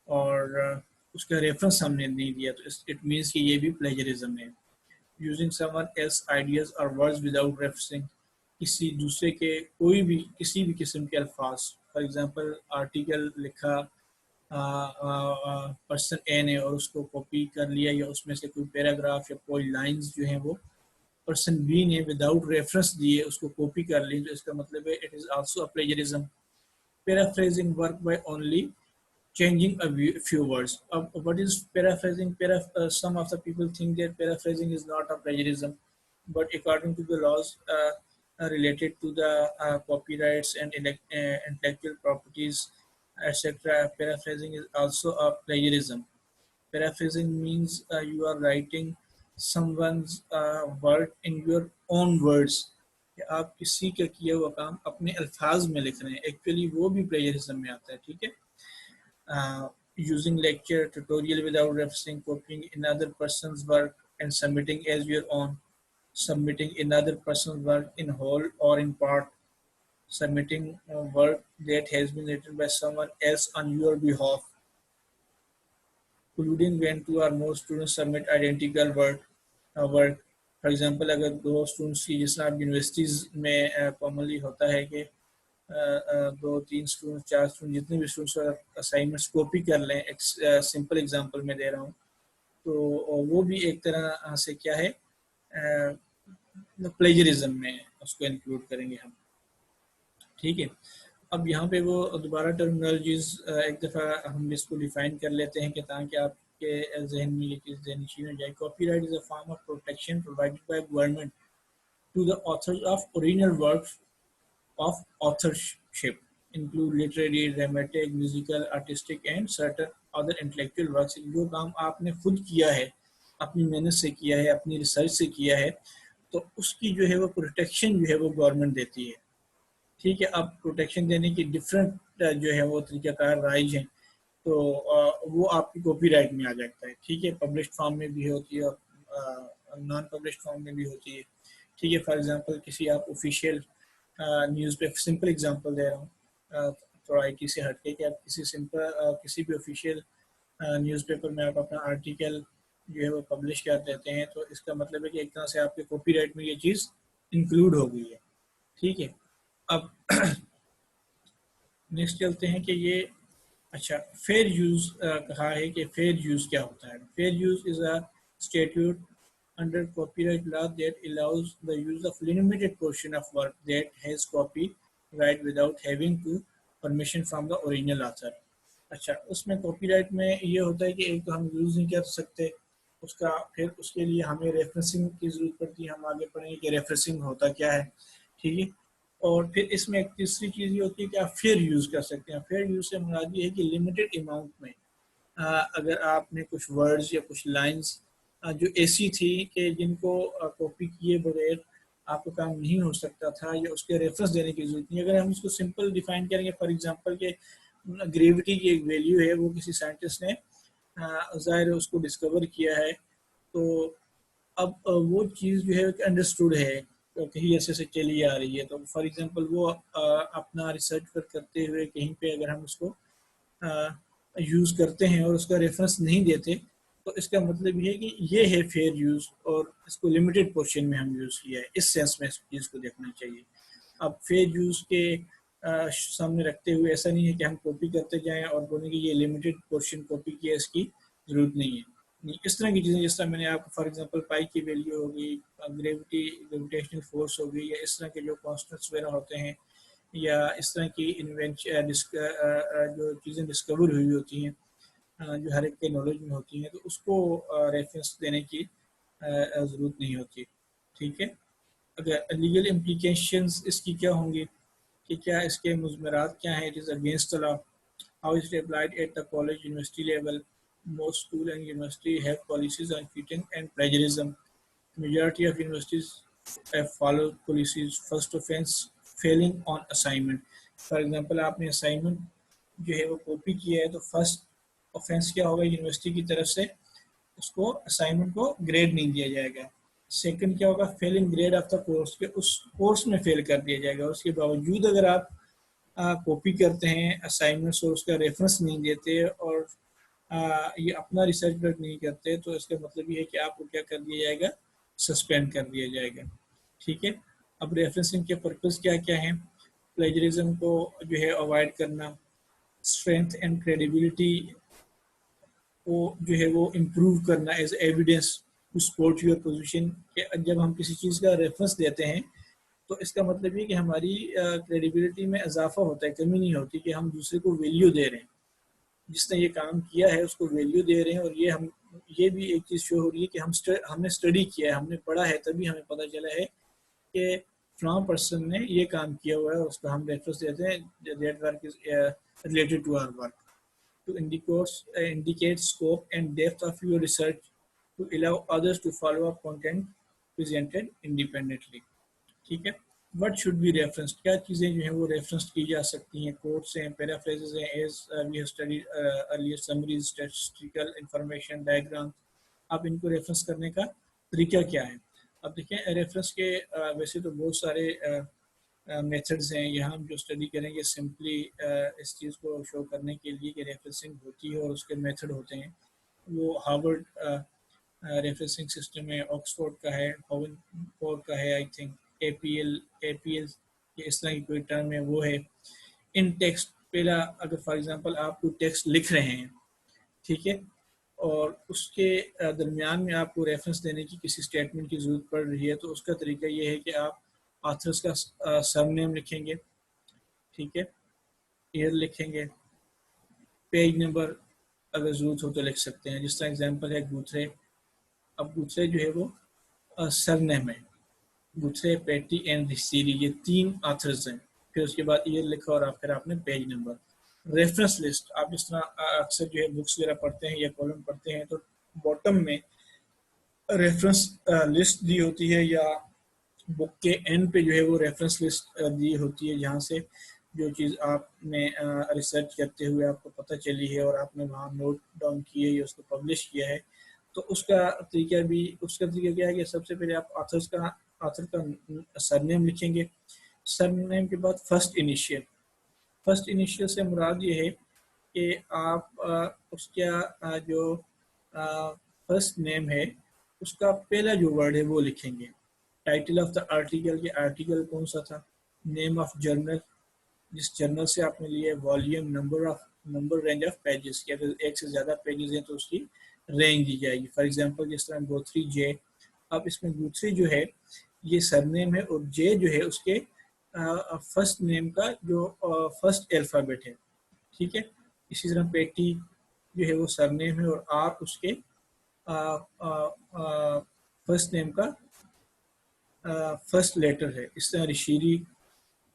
اور اس کا ریفرنس ہم نے نہیں دیا, تو اٹ مینس کہ یہ بھی پلیجرزم ہے. Using someone else ideas اور ورڈز وداؤٹ ریفرنسنگ, کسی دوسرے کے کوئی بھی کسی بھی قسم کے الفاظ, فار ایگزامپل آرٹیکل لکھا پرسن اے نے اور اس کو کاپی کر لیا, یا اس میں سے کوئی پیراگراف یا کوئی لائنز جو ہیں وہ پرسن بی نے وداؤٹ ریفرنس دیے اس کو کاپی کر لی, تو اس کا مطلب ہے it is also a plagiarism. Paraphrasing work by only changing a few words. What is paraphrasing? Some of the people think that paraphrasing is not a plagiarism, but according to the laws related to the copyrights and intellectual properties, etc., paraphrasing is also a plagiarism. Paraphrasing means you are writing someone's word in your own words, کہ آپ کسی کا کیا ہوا کام اپنے الفاظ میں لکھ رہے ہیں, ایکچولی وہ بھی پلیجرزم میں آتا ہے. ٹھیک ہے. Using lecture tutorial without referencing, copying another person's work and submitting as your own, submitting another person's work in whole or in part, submitting work that has been written by someone else on your behalf, including when two or more students submit identical work. For example اگر دو students کی, جس طرح آپ universities میں commonly ہوتا ہے کہ 2-3 student 4 student جتنے بھی اسٹوڈنٹس اسائنمنٹس کاپی کر لیں, ایک سمپل ایگزامپل میں دے رہا ہوں, تو وہ بھی ایک طرح سے کیا ہے, پلیجرزم میں اس کو انکلوڈ کریں گے ہم. ٹھیک ہے. اب یہاں پہ وہ دوبارہ ٹرمینالوجیز ایک دفعہ ہم اس کو ڈیفائن کر لیتے ہیں کہ تاکہ آپ کے ذہن میں یہ چیز ذہنشین ہو جائے. Copyright is a form of protection provided by government to the authors of original works of authorship, include literary, dramatic, musical, artistic and certain other intellectual works. جو کام آپ نے خود کیا ہے, اپنی محنت سے کیا ہے, اپنی ریسرچ سے کیا ہے, تو اس کی جو ہے وہ پروٹیکشن جو ہے وہ گورنمنٹ دیتی ہے. ٹھیک ہے. اب پروٹیکشن دینے کی ڈفرینٹ جو ہے وہ طریقہ کار رائج ہیں, تو وہ آپ کی کاپی رائٹ میں آ جاتا ہے. ٹھیک ہے. پبلشڈ فارم میں بھی ہوتی ہے اور نان پبلشڈ فارم میں بھی ہوتی ہے. ٹھیک ہے. فار ایگزامپل کسی آپ official newspaper, simple example دے رہا ہوں تھوڑا آئی ٹی سے ہٹ کے, کہ آپ کسی بھی آفیشیل نیوز پیپر میں آپ اپنا آرٹیکل جو ہے وہ پبلش کر دیتے ہیں, تو اس کا مطلب ہے کہ ایک طرح سے آپ کے کاپی رائٹ میں یہ چیز انکلوڈ ہو گئی ہے. ٹھیک ہے. اب نیکسٹ چلتے ہیں کہ یہ اچھا فیئر یوز کہا ہے کہ فیئر یوز کیا ہوتا ہے. Fair use is a اسٹیٹیوٹ under copyright law that allows the use of limited portion of work that has copyright without having to permission from the original author. اچھا, اس میں copy right میں یہ ہوتا ہے کہ ایک تو ہم یوز نہیں کر سکتے اس کا, پھر اس کے لیے ہمیں ریفرنسنگ کی ضرورت پڑتی ہے. ہم آگے پڑھیں گے کہ ریفرنسنگ ہوتا کیا ہے. ٹھیک ہے. اور پھر اس میں ایک تیسری چیز یہ ہوتی ہے کہ آپ فیئر یوز کر سکتے ہیں. فیئر یوز سے مراد یہ ہے کہ لمیٹڈ اماؤنٹ میں اگر آپ نے کچھ ورڈز یا کچھ لائنز جو ایسی تھی کہ جن کو کاپی کیے بغیر آپ کا کام نہیں ہو سکتا تھا, یا اس کے ریفرنس دینے کی ضرورت نہیں. اگر ہم اس کو سمپل ڈیفائن کریں گے, فار ایگزامپل کہ گریوٹی کی ایک ویلیو ہے, وہ کسی سائنٹسٹ نے ظاہر ہے اس کو ڈسکور کیا ہے, تو اب وہ چیز جو ہے انڈرسٹوڈ ہے, کہیں ایسے سے چلی آ رہی ہے. تو فار ایگزامپل وہ اپنا ریسرچ پر کرتے ہوئے کہیں پہ اگر ہم اس کو یوز کرتے ہیں اور اس کا ریفرنس نہیں دیتے تو اس کا مطلب یہ ہے کہ یہ ہے فیئر یوز اور اس کو لمیٹڈ پورشن میں ہم یوز کیا ہے، اس سینس میں اس چیز کو دیکھنا چاہیے۔ اب فیئر یوز کے سامنے رکھتے ہوئے ایسا نہیں ہے کہ ہم کاپی کرتے جائیں اور بولیں کہ یہ لمیٹڈ پورشن کاپی کیا، اس کی ضرورت نہیں ہے۔ اس طرح کی چیزیں جس طرح میں نے آپ کو فار ایگزامپل پائی کی ویلیو ہوگی، گریویٹیشنل فورس ہوگی، یا اس طرح کے جو کانسٹنٹس وغیرہ ہوتے ہیں، یا اس طرح کی جو چیزیں ڈسکور ہوئی ہوتی ہیں جو ہر ایک کے نالج میں ہوتی ہیں، تو اس کو ریفرنس دینے کی ضرورت نہیں ہوتی، ٹھیک ہے۔ اگر لیگل امپلیکیشنز اس کی کیا ہوں گی کہ کیا اس کے مضمرات کیا ہیں؟ It is against law, how is it applied at the college university level, most school and university have policies on cheating and plagiarism. Majority of universities have followed policies. First offense, failing on assignment. For example, آپ نے assignment جو ہے وہ copy کیا ہے تو first offense کیا ہوگا یونیورسٹی کی طرف سے؟ اس کو assignment کو گریڈ نہیں دیا جائے گا۔ سیکنڈ کیا ہوگا؟ Failing grade of the course, کہ اس کورس میں فیل کر دیا جائے گا۔ اس کے باوجود اگر آپ کاپی کرتے ہیں اسائنمنٹس اور اس کا ریفرنس نہیں دیتے اور یہ اپنا ریسرچ ورک نہیں کرتے تو اس کا مطلب یہ ہے کہ آپ کو کیا کر دیا جائے گا؟ سسپینڈ کر دیا جائے گا، ٹھیک ہے۔ اب ریفرنسنگ کے پرپز کیا کیا ہیں؟ پلیجرزم کو جو ہے اوائڈ کرنا، اسٹرینتھ اینڈ کریڈیبلٹی کو جو ہے وہ امپروو کرنا as evidence to support your position, کہ جب ہم کسی چیز کا ریفرنس دیتے ہیں تو اس کا مطلب یہ کہ ہماری کریڈیبلٹی میں اضافہ ہوتا ہے، کمی نہیں ہوتی، کہ ہم دوسرے کو ویلیو دے رہے ہیں، جس نے یہ کام کیا ہے اس کو ویلیو دے رہے ہیں۔ اور یہ بھی ایک چیز شو ہو رہی ہے کہ ہم نے اسٹڈی کیا ہے، ہم نے پڑھا ہے، تبھی ہمیں پتہ چلا ہے کہ فلاں پرسن نے یہ کام کیا ہوا ہے، اور اس کو ہم ریفرنس دیتے ہیں that work is related to our work to indicate scope and depth of your research to allow others to follow up content presented independently، ٹھیک ہے۔ وٹ شوڈ بی ریفرنس، کیا چیزیں جو ہیں وہ ریفرنس کی جا سکتی ہیں؟ کوٹس ہیں، پیرافریزز ہیں، as we have studied earlier, summaries, statistical information, diagram. اب ان کو ریفرنس کرنے کا طریقہ کیا ہے؟ اب دیکھیں ریفرنس کے ویسے تو بہت سارے میتھڈز ہیں، یہاں ہم جو اسٹڈی کریں گے سمپلی اس چیز کو شو کرنے کے لیے کہ ریفرنسنگ ہوتی ہے اور اس کے میتھڈ ہوتے ہیں۔ وہ ہارورڈ ریفرنسنگ سسٹم ہے، آکسفورڈ کا ہے، ہوون فورڈ کا ہے، I think a P L اس طرح کی کوئی ٹرم ہے، وہ ہے۔ ان ٹیکسٹ، پہلا اگر فار ایگزامپل آپ کوئی ٹیکسٹ لکھ رہے ہیں، ٹھیک ہے، اور اس کے درمیان میں آپ کو ریفرنس دینے کی کسی اسٹیٹمنٹ کی ضرورت پڑ رہی ہے، تو اس کا طریقہ یہ ہے کہ آپ آتھرس کا سر نیم لکھیں گے، ٹھیک ہے، ایئر لکھیں گے، پیج نمبر اگر ضرورت ہو تو لکھ سکتے ہیں، جس طرح ایگزامپل ہے گوتھرے۔ اب گوتھرے جو ہے وہ سر نیم ہے، گوتھرے، پیٹی اینڈ ریسیری، یہ 3 آتھرز ہیں۔ پھر اس کے بعد ایئر لکھا اور پھر آپ نے پیج نمبر۔ ریفرنس لسٹ، آپ جس طرح اکثر جو ہے بکس وغیرہ پڑھتے ہیں یا کالم پڑھتے ہیں تو باٹم میں ریفرنس لسٹ دی ہوتی ہے، یا بک کے اینڈ پہ جو ہے وہ ریفرنس لسٹ دی ہوتی ہے، جہاں سے جو چیز آپ نے ریسرچ کرتے ہوئے آپ کو پتہ چلی ہے اور آپ نے وہاں نوٹ ڈاؤن کیے یا اس کو پبلش کیا ہے، تو اس کا طریقہ کیا ہے کہ سب سے پہلے آپ آتھر کا سر نیم لکھیں گے۔ سر نیم کے بعد فرسٹ انیشیل سے مراد یہ ہے کہ آپ اس کا جو فرسٹ نیم ہے اس کا پہلا جو ورڈ ہے وہ لکھیں گے۔ ٹائٹل آف دا آرٹیکل، کہ آرٹیکل کون سا تھا، نیم آف جرنل، جس جرنل سے آپ نے لیے، volume, number, range of pages, کہ اگر ایک سے زیادہ پیجز ہیں تو اس کی رینج دی جائے گی۔ فار ایگزامپل جس طرح گوتھری جے، اب اس میں گوتھری جو ہے یہ سر نیم ہے، اور جے جو ہے اس کے فرسٹ نیم کا جو فرسٹ الفابیٹ ہے، ٹھیک ہے۔ اسی طرح پیٹی جو ہے وہ سر نیم ہے، اور آر اس کے فرسٹ نیم کا فرسٹ لیٹر ہے۔ اس طرح رشیری،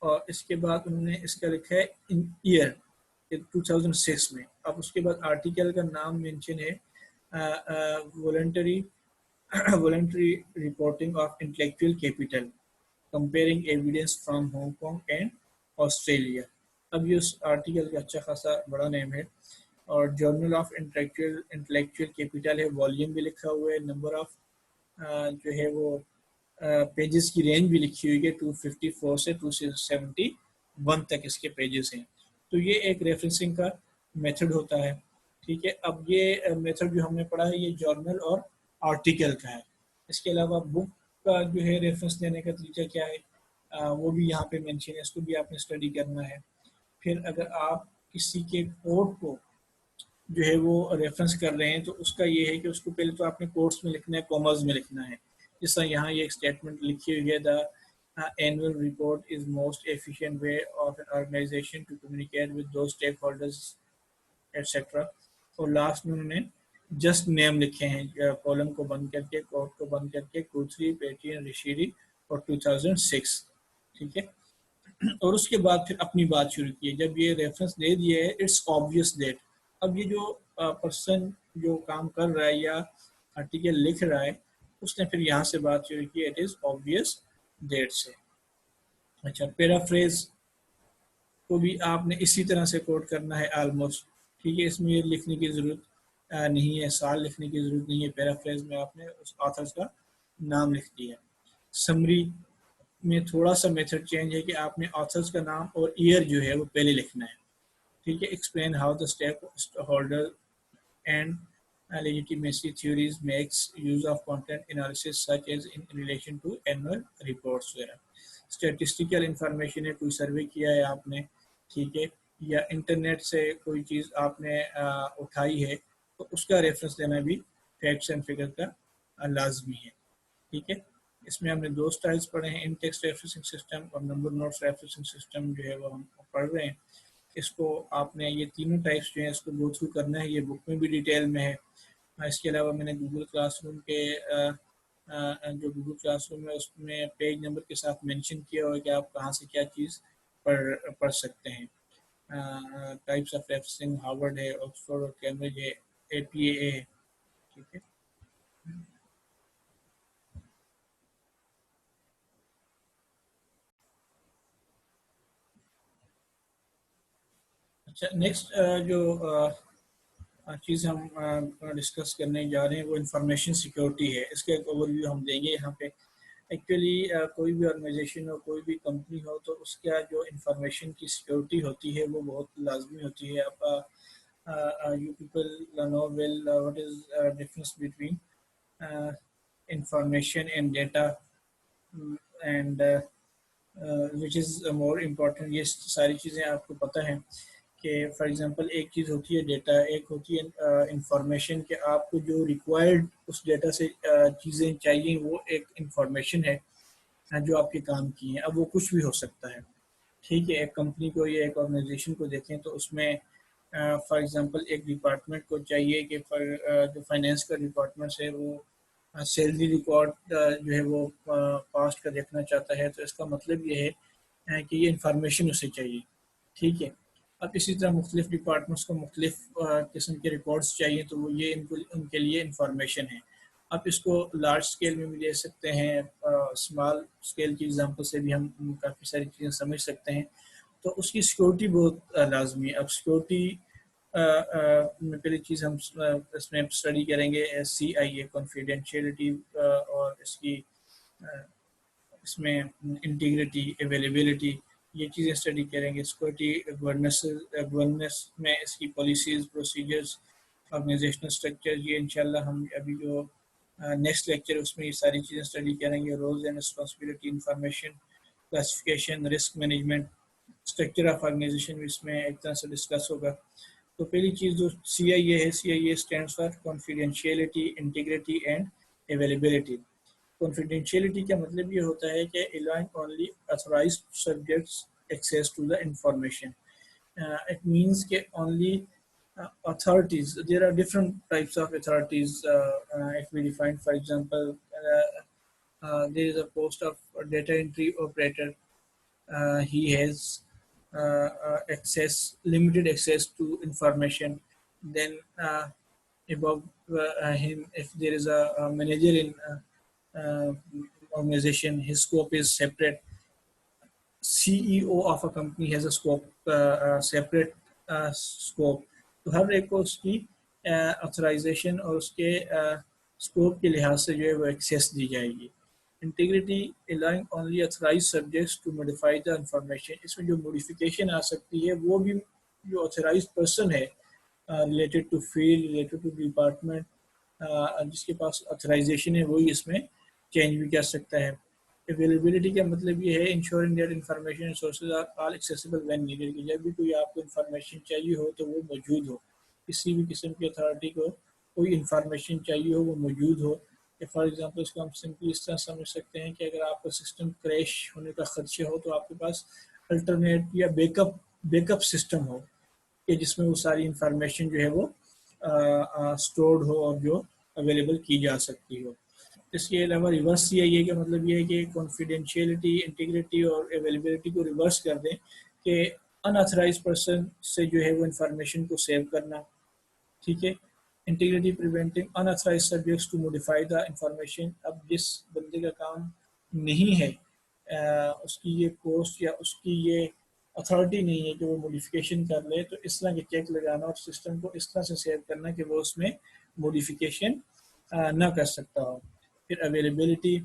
اور اس کے بعد انہوں نے اس کا لکھا ہے ان ایئر 2006 میں۔ اب اس کے بعد آرٹیکل کا نام مینشن ہے voluntary reporting of intellectual capital comparing evidence from Hong Kong and Australia۔ اب یہ اس آرٹیکل کا اچھا خاصا بڑا نیم ہے، اور جرنل آف انٹلیکچوئل کیپیٹل ہے، والیوم بھی لکھا ہوا ہے، نمبر آف جو ہے وہ پیجز کی رینج بھی لکھی ہوئی ہے، 254 سے 271 تک اس کے پیجز ہیں۔ تو یہ ایک ریفرنسنگ کا میتھڈ ہوتا ہے. ٹھیک ہے, اب یہ میتھڈ جو ہم نے پڑھا ہے یہ جرنل اور آرٹیکل کا ہے. اس کے علاوہ بک کا جو ہے ریفرنس دینے کا طریقہ کیا ہے وہ بھی یہاں پہ مینشن ہے, اس کو بھی آپ نے اسٹڈی کرنا ہے. پھر اگر آپ کسی کے کوٹ کو جو ہے وہ ریفرنس کر رہے ہیں تو اس کا یہ ہے کہ اس کو پہلے تو آپ نے کوٹس میں لکھنا ہے, کامرز میں لکھنا ہے. جس طرح یہاں یہ ایک اسٹیٹمنٹ لکھی ہوئی ہے, دا annual report is most efficient way of an organization to communicate with those stakeholders etc. اور لاسٹ میں انہوں نے جسٹ نیم لکھے ہیں کالم کو بند کر کے, کوٹ کو بند کر کے, کوتھری, پیٹین, رشیری اور 2006. ٹھیک ہے, اور اس کے بعد پھر اپنی بات شروع کی ہے. جب یہ ریفرنس دے دیا ہے اٹس obvious دیٹ, اب یہ جو پرسن جو کام کر رہا ہے یا آرٹیکل لکھ رہا ہے اس نے پھر یہاں سے بات شروع کی, اٹ از obvious دیٹ سے. اچھا, پیرافریز کو بھی آپ نے اسی طرح سے کوٹ کرنا ہے آلموسٹ. ٹھیک ہے, اس میں یہ لکھنے کی ضرورت نہیں ہے, سال لکھنے کی ضرورت نہیں ہے. پیرافریز میں آپ نے اس آتھرز کا نام لکھ دیا. سمری میں تھوڑا سا میتھڈ چینج ہے کہ آپ نے آتھرز کا نام اور ایئر جو ہے وہ پہلے لکھنا ہے. ٹھیک ہے, explain how the stake holder and legitimacy theories makes use of content analysis such as in relation to annual reports وغیرہ. اسٹیٹسٹیکل انفارمیشن ہے, کوئی سروے کیا ہے آپ نے, ٹھیک ہے, یا انٹرنیٹ سے کوئی چیز آپ نے اٹھائی ہے تو اس کا ریفرنس دینا بھی فیکٹس اینڈ فگر کا لازمی ہے. ٹھیک ہے, اس میں ہم نے دو سٹائلز پڑھے ہیں, ان ٹیکسٹ ریفرنسنگ سسٹم اور نمبر نوٹس ریفرنسنگ سسٹم جو ہے وہ ہم پڑھ رہے ہیں. اس کو آپ نے یہ تینوں ٹائپس جو ہیں اس کو گو تھرو کرنا ہے, یہ بک میں بھی ڈیٹیل میں ہے. اس کے علاوہ میں نے گوگل کلاس روم کے جو گوگل کلاس روم ہے اس میں پیج نمبر کے ساتھ مینشن کیا ہوا ہے کہ آپ کہاں سے کیا چیز پڑھ سکتے ہیں. ٹائپس آف ریفرنسنگ ہارورڈ ہے, آکسفورڈ اور کیمبرج ہے, اے پی اے ہے. ٹھیک ہے, اچھا نیکسٹ جو چیز ہم ڈسکس کرنے جا رہے ہیں وہ انفارمیشن سیکورٹی ہے. اس کا ایک اوور ویو ہم دیں گے یہاں پہ. ایکچولی کوئی بھی آرگنائزیشن ہو, کوئی بھی کمپنی ہو, تو اس کا جو انفارمیشن کی سیکورٹی ہوتی ہے وہ بہت لازمی ہوتی ہے. You people know well what is difference between information and data and which is more important. یہ ساری چیزیں آپ کو پتہ ہیں کہ فار ایگزامپل ایک چیز ہوتی ہے ڈیٹا, ایک ہوتی ہے انفارمیشن, کہ آپ کو جو ریکوائرڈ اس ڈیٹا سے چیزیں چاہیے وہ ایک انفارمیشن ہے جو آپ کے کام کی ہیں. اب وہ کچھ بھی ہو سکتا ہے. ٹھیک ہے, ایک کمپنی کو یا ایک آرگنائزیشن کو دیکھیں تو اس میں فار ایگزامپل ایک ڈپارٹمنٹ کو چاہیے کہ جو فائنینس کا ڈپارٹمنٹ ہے وہ سیلری ریکارڈ جو ہے وہ پاسٹ کا دیکھنا چاہتا ہے, تو اس کا مطلب یہ ہے کہ یہ انفارمیشن اسے چاہیے. ٹھیک ہے, اب اسی طرح مختلف ڈپارٹمنٹس کو مختلف قسم کے ریکارڈس چاہیے تو وہ یہ ان کے لیے انفارمیشن ہے. اب اس کو لارج اسکیل میں بھی لے سکتے ہیں, اسمال اسکیل کی ایگزامپل سے بھی ہم کافی ساری چیزیں سمجھ سکتے ہیں. تو اس کی سیکورٹی بہت لازمی ہے. اب سیکورٹی میں پہلی چیز ہم اس میں اسٹڈی کریں گے CIA کانفیڈینشیلٹی, اور اس میں انٹیگریٹی, اویلیبلٹی, یہ چیزیں اسٹڈی کریں گے. سیکورٹی گورننس میں اس کی پالیسیز, پروسیجرز, آرگنائزیشنل اسٹرکچر, یہ انشاءاللہ ہم ابھی جو نیکسٹ لیکچر اس میں یہ ساری چیزیں اسٹڈی کریں گے. Roles and responsibility, information classification, risk management, structure of organisation اس میں ایک طرح سے ڈسکس ہوگا. تو پہلی چیز جو CIA ہے, CIA stands for confidentiality, integrity and availability. Confidentiality کا مطلب یہ ہوتا ہے کہ allowing only authorized subjects access to the information. It means کہ only authorities, there are different types of authorities if we define. For example, there is a post of data entry operator. He has limited access to information. Then above him, if there is a manager in organization, his scope is separate. CEO of a company has a scope, separate scope. تو ہر ایک کو اس کی authorization اور اس کے scope کے لحاظ سے جو ہے وہ ایکسیس دی جائے گی. Integrity, allowing only authorized subjects to modify the information. اس میں جو موڈیفیکیشن آ سکتی ہے وہ بھی جو آتھرائزڈ پرسن ہے related to field, related to department. جس کے پاس اتھرائزیشن ہے وہی اس میں چینج بھی کر سکتا ہے. اویلیبلٹی کا مطلب یہ ہے ensuring that information sources are all accessible when needed, کہ جب بھی کوئی آپ کو انفارمیشن چاہیے ہو تو وہ موجود ہو. کسی بھی قسم کی اتھارٹی کو کوئی انفارمیشن چاہیے ہو وہ موجود ہو. کہ فار ایگزامپل اس کو ہم سمپلی اس طرح سمجھ سکتے ہیں کہ اگر آپ کا سسٹم کریش ہونے کا خدشہ ہو تو آپ کے پاس الٹرنیٹ یا بیک اپ سسٹم ہو کہ جس میں وہ ساری انفارمیشن جو ہے وہ اسٹورڈ ہو اور جو اویلیبل کی جا سکتی ہو. اس کے علاوہ ریورس یہ ہے کہ مطلب یہ ہے کہ کانفیڈینشیلٹی، انٹیگریٹی اور اویلیبلٹی کو ریورس کر دیں کہ ان آتھرائز پرسن سے جو ہے وہ انفارمیشن کو سیو کرنا. ٹھیک ہے. Integrity preventing unauthorized subjects to modify the information. اب جس بندے کا کام نہیں ہے اس کی یہ پوسٹ یا اس کی یہ اتھارٹی نہیں ہے کہ وہ موڈیفیکیشن کر لے، تو اس طرح کے چیک لگانا اور سسٹم کو اس طرح سے سیو کرنا کہ وہ اس میں موڈیفیکیشن نہ کر سکتا ہو. پھر availability,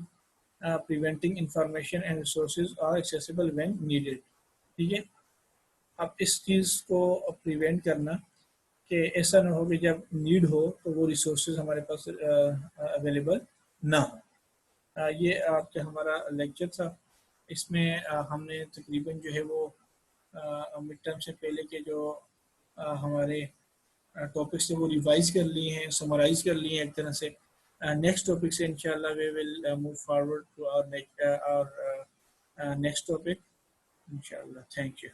preventing information and resources are accessible when needed. ٹھیک ہے. اب اس چیز کو پریونٹ کرنا کہ ایسا نہ ہو کہ جب نیڈ ہو تو وہ ریسورسز ہمارے پاس اویلیبل نہ ہو. یہ آپ کا ہمارا لیکچر تھا. اس میں ہم نے تقریباً جو ہے وہ مڈ ٹرم سے پہلے کے جو ہمارے ٹاپکس تھے وہ ریوائز کر لیے ہیں، سمرائز کر لیے ہیں ایک طرح سے. نیکسٹ ٹاپک سے انشاءاللہ we will move forward to our next topic انشاءاللہ. Thank you.